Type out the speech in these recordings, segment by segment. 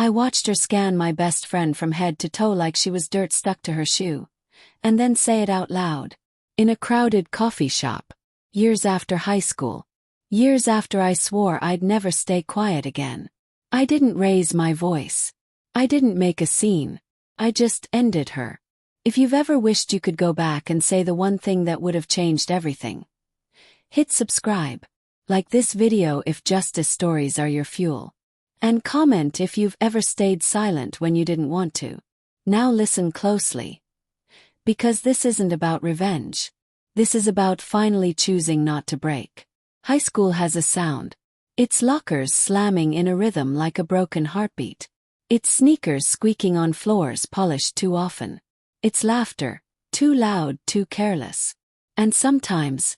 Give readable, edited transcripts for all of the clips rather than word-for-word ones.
I watched her scan my best friend from head to toe like she was dirt stuck to her shoe, and then say it out loud. In a crowded coffee shop. Years after high school. Years after I swore I'd never stay quiet again. I didn't raise my voice. I didn't make a scene. I just ended her. If you've ever wished you could go back and say the one thing that would have changed everything, hit subscribe. Like this video if justice stories are your fuel. And comment if you've ever stayed silent when you didn't want to. Now listen closely. Because this isn't about revenge. This is about finally choosing not to break. High school has a sound. It's lockers slamming in a rhythm like a broken heartbeat. It's sneakers squeaking on floors polished too often. It's laughter, too loud, too careless. And sometimes,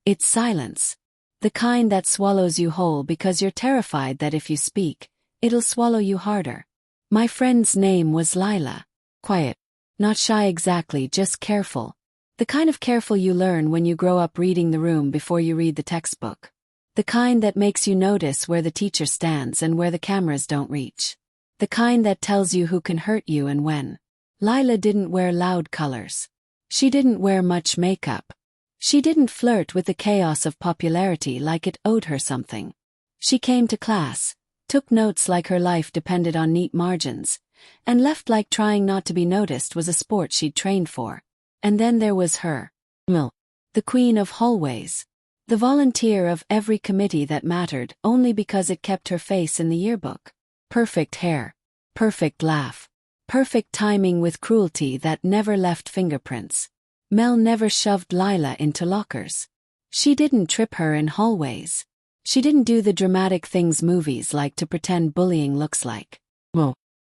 it's silence. The kind that swallows you whole because you're terrified that if you speak, it'll swallow you harder. My friend's name was Lila. Quiet. Not shy exactly, just careful. The kind of careful you learn when you grow up reading the room before you read the textbook. The kind that makes you notice where the teacher stands and where the cameras don't reach. The kind that tells you who can hurt you and when. Lila didn't wear loud colors. She didn't wear much makeup. She didn't flirt with the chaos of popularity like it owed her something. She came to class, took notes like her life depended on neat margins, and left like trying not to be noticed was a sport she'd trained for. And then there was her. The queen of hallways. The volunteer of every committee that mattered only because it kept her face in the yearbook. Perfect hair. Perfect laugh. Perfect timing with cruelty that never left fingerprints. Mel never shoved Lila into lockers. She didn't trip her in hallways. She didn't do the dramatic things movies like to pretend bullying looks like.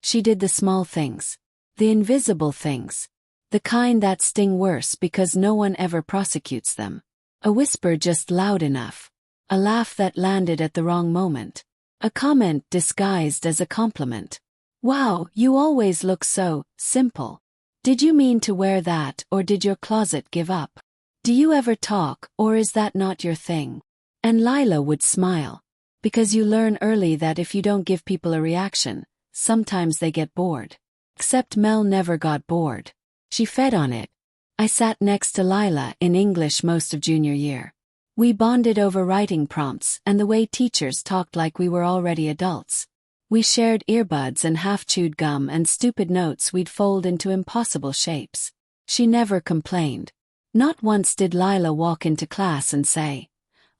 She did the small things. The invisible things. The kind that sting worse because no one ever prosecutes them. A whisper just loud enough. A laugh that landed at the wrong moment. A comment disguised as a compliment. Wow, you always look so simple. Did you mean to wear that or did your closet give up? Do you ever talk or is that not your thing? And Lila would smile. Because you learn early that if you don't give people a reaction, sometimes they get bored. Except Mel never got bored. She fed on it. I sat next to Lila in English most of junior year. We bonded over writing prompts and the way teachers talked like we were already adults. We shared earbuds and half-chewed gum and stupid notes we'd fold into impossible shapes. She never complained. Not once did Lila walk into class and say,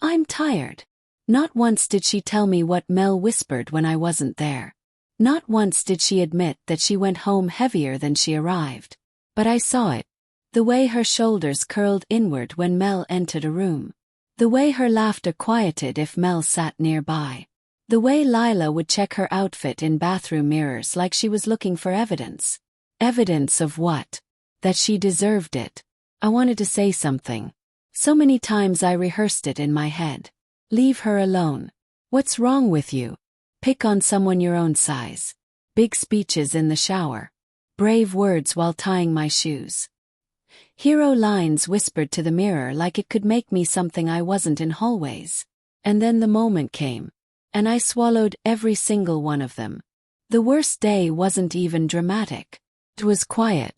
"I'm tired." Not once did she tell me what Mel whispered when I wasn't there. Not once did she admit that she went home heavier than she arrived. But I saw it. The way her shoulders curled inward when Mel entered a room. The way her laughter quieted if Mel sat nearby. The way Lila would check her outfit in bathroom mirrors like she was looking for evidence. Evidence of what? That she deserved it. I wanted to say something. So many times I rehearsed it in my head. Leave her alone. What's wrong with you? Pick on someone your own size. Big speeches in the shower. Brave words while tying my shoes. Hero lines whispered to the mirror like it could make me something I wasn't in hallways. And then the moment came. And I swallowed every single one of them. The worst day wasn't even dramatic. It was quiet.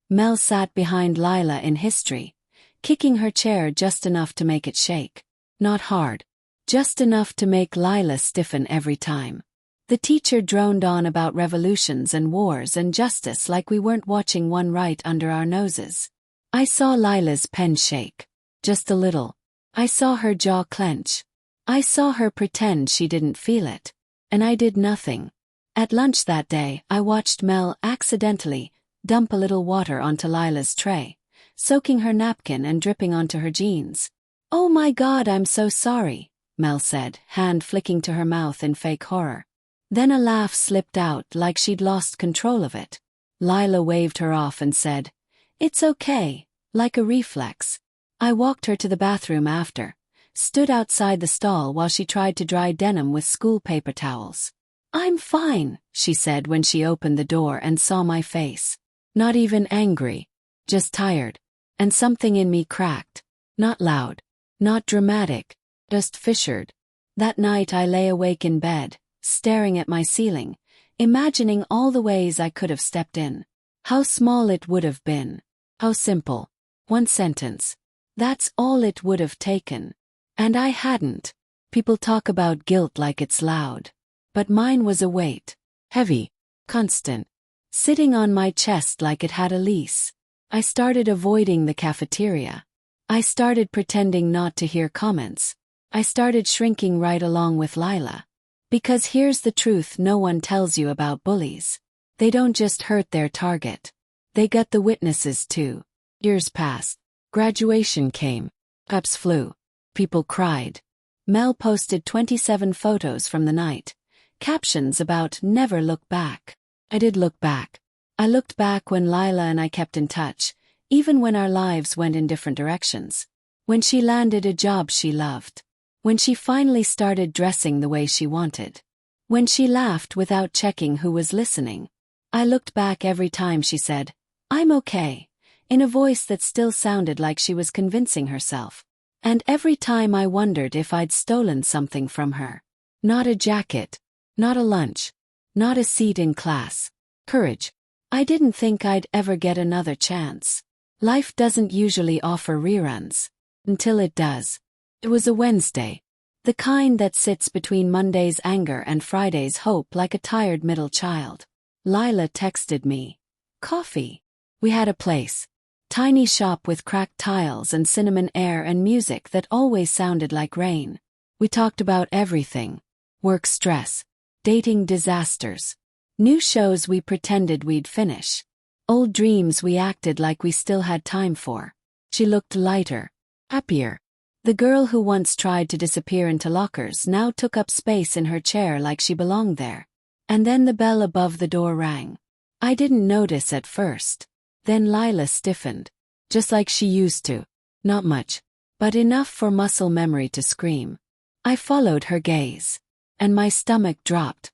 Mel sat behind Lila in history, kicking her chair just enough to make it shake. Not hard. Just enough to make Lila stiffen every time. The teacher droned on about revolutions and wars and justice like we weren't watching one right under our noses. I saw Lila's pen shake. Just a little. I saw her jaw clench. I saw her pretend she didn't feel it. And I did nothing. At lunch that day, I watched Mel accidentally dump a little water onto Lila's tray, soaking her napkin and dripping onto her jeans. "Oh my God, I'm so sorry," Mel said, hand flicking to her mouth in fake horror. Then a laugh slipped out like she'd lost control of it. Lila waved her off and said, "It's okay," like a reflex. I walked her to the bathroom after. Stood outside the stall while she tried to dry denim with school paper towels. "I'm fine," she said when she opened the door and saw my face. Not even angry. Just tired. And something in me cracked. Not loud. Not dramatic. Just fissured. That night I lay awake in bed, staring at my ceiling, imagining all the ways I could have stepped in. How small it would have been. How simple. One sentence. That's all it would have taken. And I hadn't. People talk about guilt like it's loud. But mine was a weight. Heavy. Constant. Sitting on my chest like it had a lease. I started avoiding the cafeteria. I started pretending not to hear comments. I started shrinking right along with Lila. Because here's the truth no one tells you about bullies. They don't just hurt their target. They gut the witnesses too. Years passed. Graduation came. Cups flew. People cried. Mel posted 27 photos from the night. Captions about never look back. I did look back. I looked back when Lila and I kept in touch, even when our lives went in different directions. When she landed a job she loved. When she finally started dressing the way she wanted. When she laughed without checking who was listening. I looked back every time she said, "I'm okay," in a voice that still sounded like she was convincing herself. And every time I wondered if I'd stolen something from her. Not a jacket. Not a lunch. Not a seat in class. Courage. I didn't think I'd ever get another chance. Life doesn't usually offer reruns. Until it does. It was a Wednesday. The kind that sits between Monday's anger and Friday's hope like a tired middle child. Lila texted me. Coffee. We had a place. Tiny shop with cracked tiles and cinnamon air and music that always sounded like rain. We talked about everything. Work stress. Dating disasters. New shows we pretended we'd finish. Old dreams we acted like we still had time for. She looked lighter. Happier. The girl who once tried to disappear into lockers now took up space in her chair like she belonged there. And then the bell above the door rang. I didn't notice at first. Then Lila stiffened. Just like she used to. Not much. But enough for muscle memory to scream. I followed her gaze. And my stomach dropped.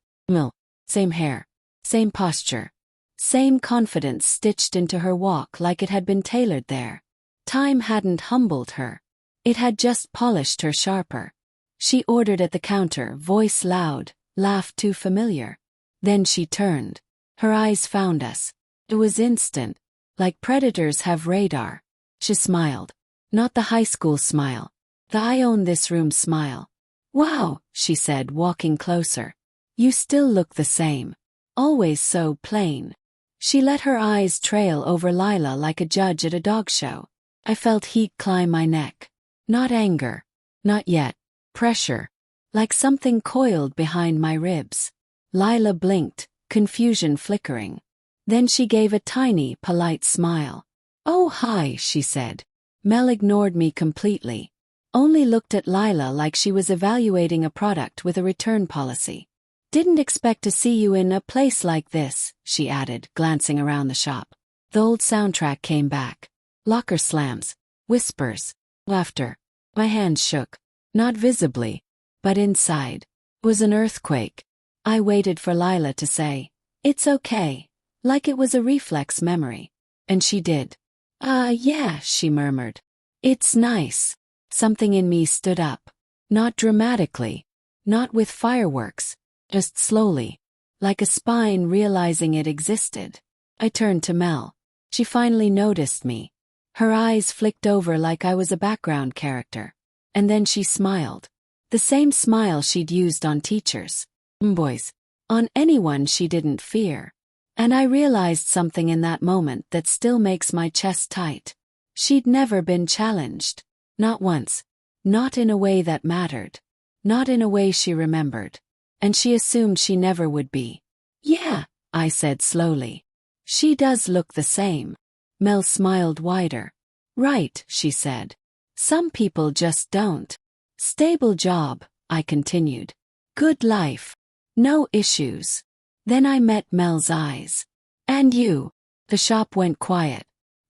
Same hair. Same posture. Same confidence stitched into her walk like it had been tailored there. Time hadn't humbled her. It had just polished her sharper. She ordered at the counter, voice loud, laugh too familiar. Then she turned. Her eyes found us. It was instant. Like predators have radar. She smiled. Not the high school smile. The I own this room smile. Wow, she said, walking closer. You still look the same. Always so plain. She let her eyes trail over Lila like a judge at a dog show. I felt heat climb my neck. Not anger. Not yet. Pressure. Like something coiled behind my ribs. Lila blinked, confusion flickering. Then she gave a tiny, polite smile. Oh, hi, she said. Mel ignored me completely. Only looked at Lila like she was evaluating a product with a return policy. Didn't expect to see you in a place like this, she added, glancing around the shop. The old soundtrack came back. Locker slams. Whispers. Laughter. My hands shook. Not visibly. But inside. It was an earthquake. I waited for Lila to say, "It's okay." Like it was a reflex memory. And she did. Yeah, she murmured. It's nice. Something in me stood up. Not dramatically. Not with fireworks. Just slowly. Like a spine realizing it existed. I turned to Mel. She finally noticed me. Her eyes flicked over like I was a background character. And then she smiled. The same smile she'd used on teachers. Boys. On anyone she didn't fear. And I realized something in that moment that still makes my chest tight. She'd never been challenged. Not once. Not in a way that mattered. Not in a way she remembered. And she assumed she never would be. Yeah, I said slowly. She does look the same. Mel smiled wider. Right, she said. Some people just don't. Stable job, I continued. Good life. No issues. Then I met Mel's eyes. And you? The shop went quiet.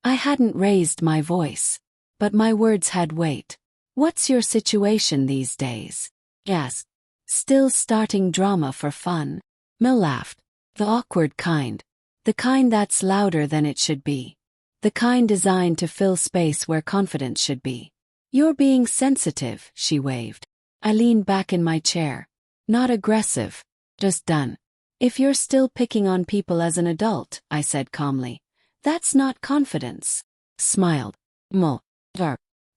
I hadn't raised my voice. But my words had weight. What's your situation these days? Asked. Still starting drama for fun. Mel laughed. The awkward kind. The kind that's louder than it should be. The kind designed to fill space where confidence should be. You're being sensitive, she waved. I leaned back in my chair. Not aggressive. Just done. If you're still picking on people as an adult, I said calmly, that's not confidence. Smiled. Mull.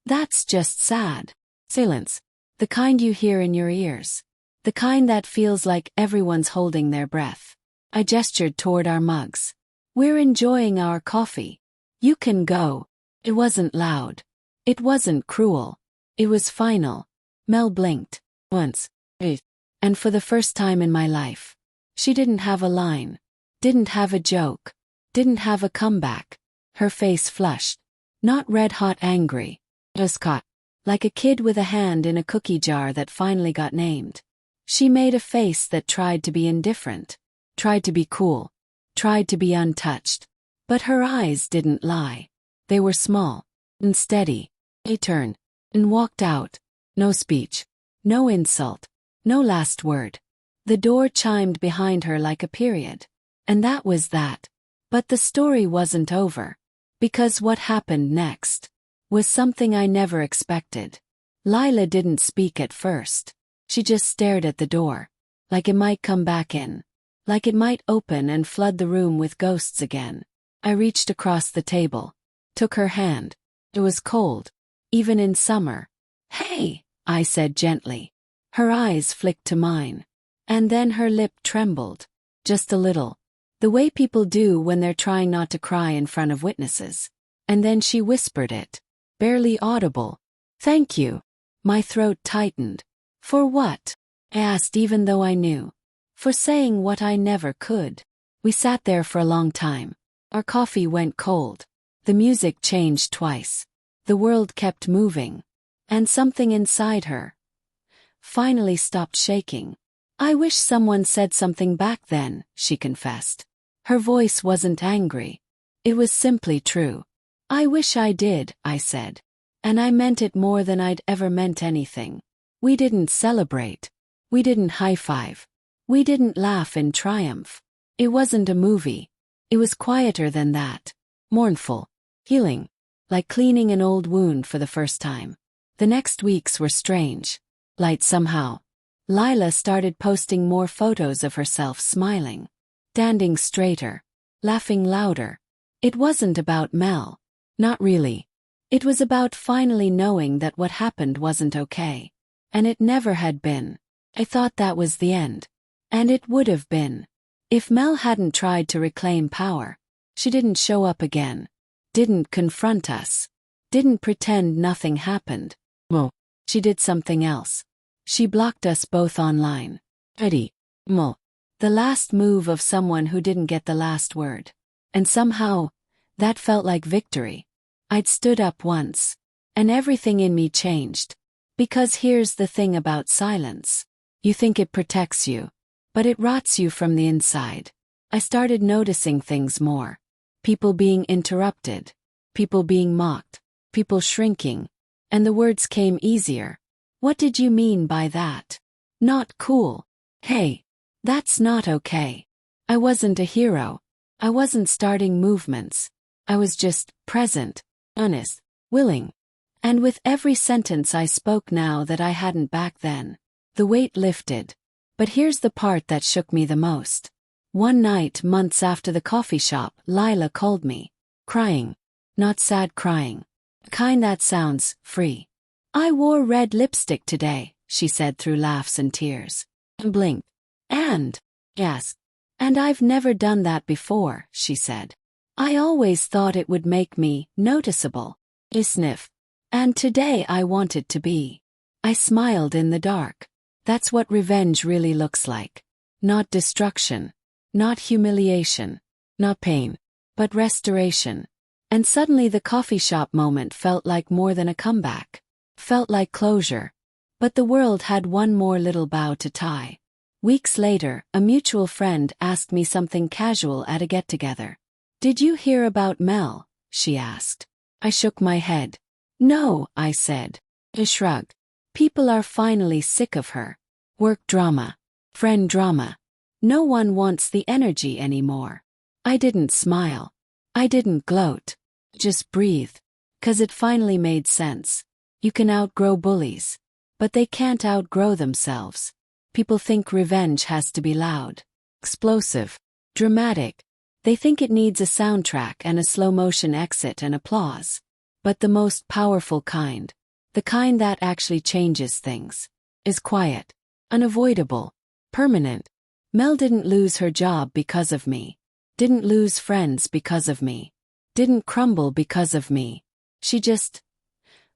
That's just sad. Silence. The kind you hear in your ears. The kind that feels like everyone's holding their breath. I gestured toward our mugs. We're enjoying our coffee. You can go. It wasn't loud. It wasn't cruel. It was final. Mel blinked. Once. And for the first time in my life. She didn't have a line. Didn't have a joke. Didn't have a comeback. Her face flushed. Not red-hot angry. Just caught. Like a kid with a hand in a cookie jar that finally got named. She made a face that tried to be indifferent. Tried to be cool. Tried to be untouched. But her eyes didn't lie. They were small. And steady. They turned. And walked out. No speech. No insult. No last word. The door chimed behind her like a period. And that was that. But the story wasn't over. Because what happened next was something I never expected. Lila didn't speak at first. She just stared at the door. Like it might come back in. Like it might open and flood the room with ghosts again. I reached across the table. Took her hand. It was cold. Even in summer. Hey, I said gently. Her eyes flicked to mine. And then her lip trembled. Just a little. The way people do when they're trying not to cry in front of witnesses. And then she whispered it. Barely audible. Thank you. My throat tightened. For what? I asked even though I knew. For saying what I never could. We sat there for a long time. Our coffee went cold. The music changed twice. The world kept moving. And something inside her finally stopped shaking. I wish someone said something back then, she confessed. Her voice wasn't angry. It was simply true. I wish I did, I said. And I meant it more than I'd ever meant anything. We didn't celebrate. We didn't high-five. We didn't laugh in triumph. It wasn't a movie. It was quieter than that. Mournful. Healing. Like cleaning an old wound for the first time. The next weeks were strange. Light somehow. Lila started posting more photos of herself smiling. Standing straighter. Laughing louder. It wasn't about Mel. Not really. It was about finally knowing that what happened wasn't okay. And it never had been. I thought that was the end. And it would have been. If Mel hadn't tried to reclaim power. She didn't show up again. Didn't confront us. Didn't pretend nothing happened. Well, she did something else. She blocked us both online. Ready. Mo. The last move of someone who didn't get the last word. And somehow, that felt like victory. I'd stood up once. And everything in me changed. Because here's the thing about silence. You think it protects you. But it rots you from the inside. I started noticing things more. People being interrupted. People being mocked. People shrinking. And the words came easier. What did you mean by that? Not cool. Hey. That's not okay. I wasn't a hero. I wasn't starting movements. I was just present, honest, willing. And with every sentence I spoke now that I hadn't back then, the weight lifted. But here's the part that shook me the most. One night, months after the coffee shop, Lila called me. Crying. Not sad crying. The kind that sounds free. I wore red lipstick today, she said through laughs and tears. And blinked. And, yes. And I've never done that before, she said. I always thought it would make me noticeable. I sniffed. And today I wanted to be. I smiled in the dark. That's what revenge really looks like. Not destruction. Not humiliation. Not pain. But restoration. And suddenly the coffee shop moment felt like more than a comeback. Felt like closure. But the world had one more little bow to tie. Weeks later, a mutual friend asked me something casual at a get-together. Did you hear about Mel? She asked. I shook my head. No, I said. I shrugged. People are finally sick of her. Work drama. Friend drama. No one wants the energy anymore. I didn't smile. I didn't gloat. Just breathed. 'Cause it finally made sense. You can outgrow bullies. But they can't outgrow themselves. People think revenge has to be loud. explosive, dramatic. They think it needs a soundtrack and a slow-motion exit and applause. But the most powerful kind, the kind that actually changes things, is quiet, unavoidable, permanent. Mel didn't lose her job because of me. Didn't lose friends because of me. Didn't crumble because of me. She just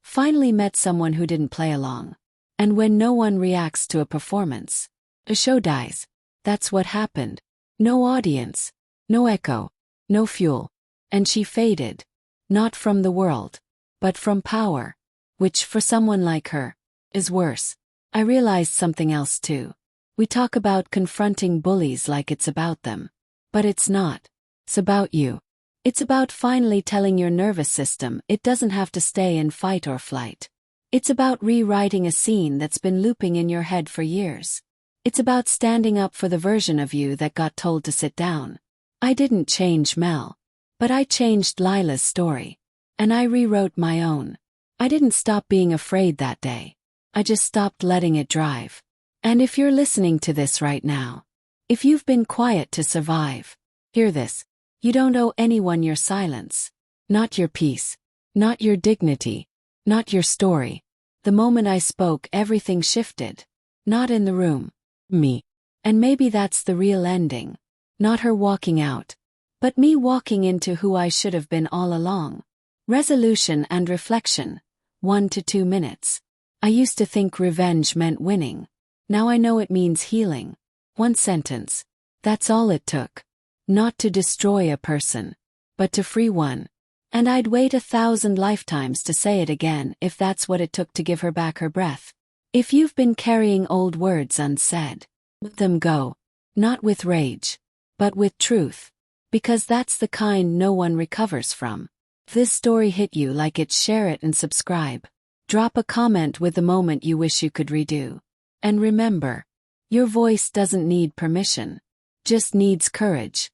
finally met someone who didn't play along. And when no one reacts to a performance, a show dies. That's what happened. No audience, no echo, no fuel. And she faded. Not from the world, but from power, which for someone like her, is worse. I realized something else too. We talk about confronting bullies like it's about them. But it's not. It's about you. It's about finally telling your nervous system it doesn't have to stay in fight or flight. It's about rewriting a scene that's been looping in your head for years. It's about standing up for the version of you that got told to sit down. I didn't change Mel. But I changed Lila's story. And I rewrote my own. I didn't stop being afraid that day. I just stopped letting it drive. And if you're listening to this right now, if you've been quiet to survive, hear this. You don't owe anyone your silence. Not your peace. Not your dignity. Not your story. The moment I spoke, everything shifted. Not in the room. Me. And maybe that's the real ending. Not her walking out. But me walking into who I should have been all along. Resolution and reflection. 1 to 2 minutes. I used to think revenge meant winning. Now I know it means healing. 1 sentence. That's all it took. Not to destroy a person, but to free one. And I'd wait 1,000 lifetimes to say it again if that's what it took to give her back her breath. If you've been carrying old words unsaid, let them go. Not with rage, but with truth. Because that's the kind no one recovers from. If this story hit you like it, share it and subscribe. Drop a comment with the moment you wish you could redo. And remember, your voice doesn't need permission. Just needs courage.